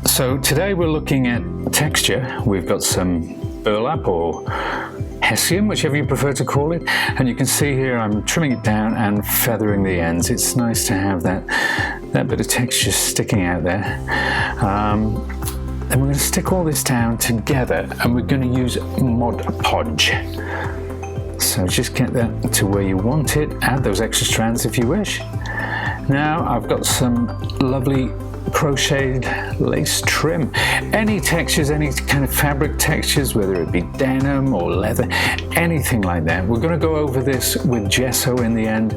So today we're looking at texture. We've got some burlap or Hessian, whichever you prefer to call it. And you can see here I'm trimming it down and feathering the ends. It's nice to have that bit of texture sticking out there. Then we're going to stick all this down together and we're going to use Mod Podge. So just get that to where you want it. Add those extra strands if you wish. Now I've got some lovely crocheted lace trim. Any textures, any kind of fabric textures, whether it be denim or leather, anything like that. We're going to go over this with gesso in the end,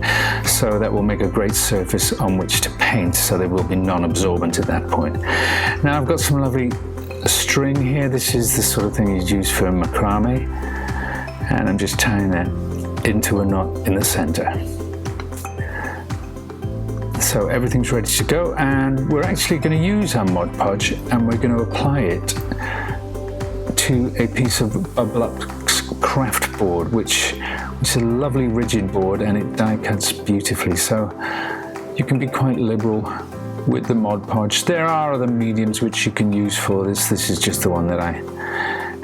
so that will make a great surface on which to paint, so they will be non-absorbent at that point. Now I've got some lovely string here. This is the sort of thing you'd use for macrame, and I'm just tying that into a knot in the center. So everything's ready to go, and we're actually going to use our Mod Podge and we're going to apply it to a piece of Bubbalux craft board, which is a lovely rigid board, and it die cuts beautifully. So you can be quite liberal with the Mod Podge. There are other mediums which you can use for this. This is just the one that I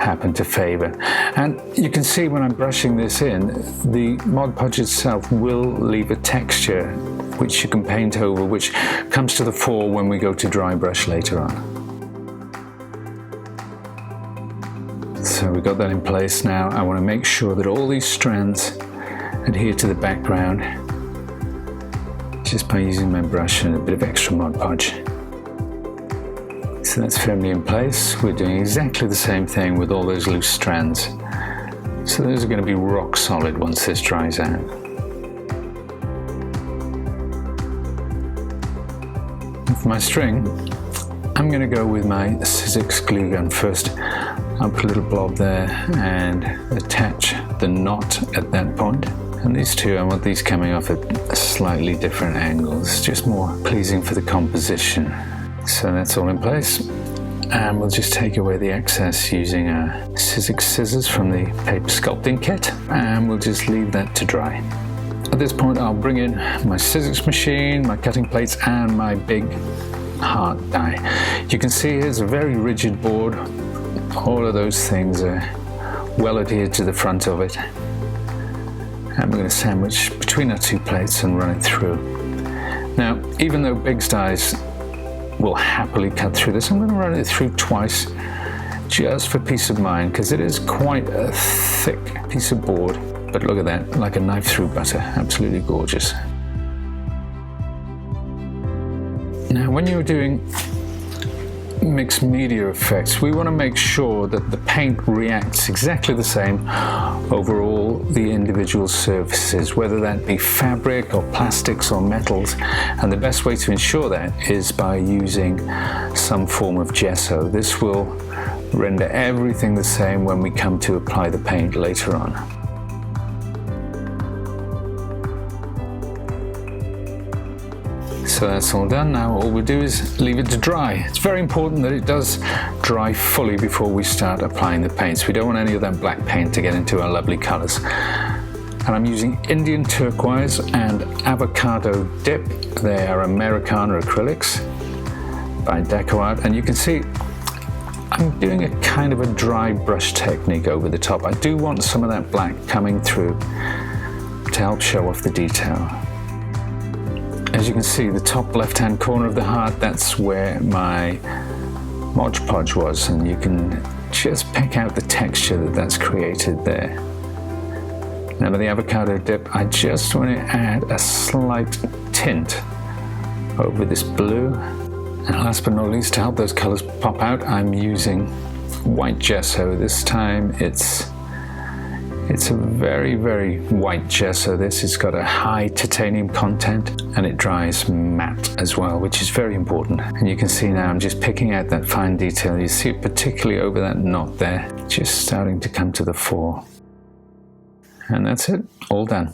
happen to favor. And you can see when I'm brushing this in, the Mod Podge itself will leave a texture which you can paint over, which comes to the fore when we go to dry brush later on. So we've got that in place now. I want to make sure that all these strands adhere to the background just by using my brush and a bit of extra Mod Podge. So that's firmly in place. We're doing exactly the same thing with all those loose strands. So those are going to be rock solid once this dries out. For my string, I'm going to go with my Sizzix glue gun first. I'll put a little blob there and attach the knot at that point. And these two, I want these coming off at slightly different angles, just more pleasing for the composition. So that's all in place. And we'll just take away the excess using a Sizzix scissors from the paper sculpting kit, and we'll just leave that to dry. At this point, I'll bring in my Sizzix machine, my cutting plates, and my big heart die. You can see here's a very rigid board. All of those things are well adhered to the front of it. And we're going to sandwich between our two plates and run it through. Now, even though Bigz dies will happily cut through this, I'm going to run it through twice just for peace of mind, because it is quite a thick piece of board. But look at that, like a knife through butter, absolutely gorgeous. Now when you're doing mixed media effects, we want to make sure that the paint reacts exactly the same over all the individual surfaces, whether that be fabric or plastics or metals. And the best way to ensure that is by using some form of gesso. This will render everything the same when we come to apply the paint later on. So that's all done. Now all we do is leave it to dry. It's very important that it does dry fully before we start applying the paints. We don't want any of that black paint to get into our lovely colors. And I'm using Indian turquoise and avocado dip. They are Americana acrylics by DecoArt, and you can see I'm doing a kind of a dry brush technique over the top. I do want some of that black coming through to help show off the detail. As you can see, the top left-hand corner of the heart, that's where my Mod Podge was, and you can just pick out the texture that's created there. Now with the avocado dip, I just want to add a slight tint over this blue. And last but not least, to help those colors pop out, I'm using white gesso. This time it's a very, very white gesso. This has got a high titanium content, and it dries matte as well, which is very important. And you can see now I'm just picking out that fine detail. You see it particularly over that knot there, just starting to come to the fore. And that's it, all done.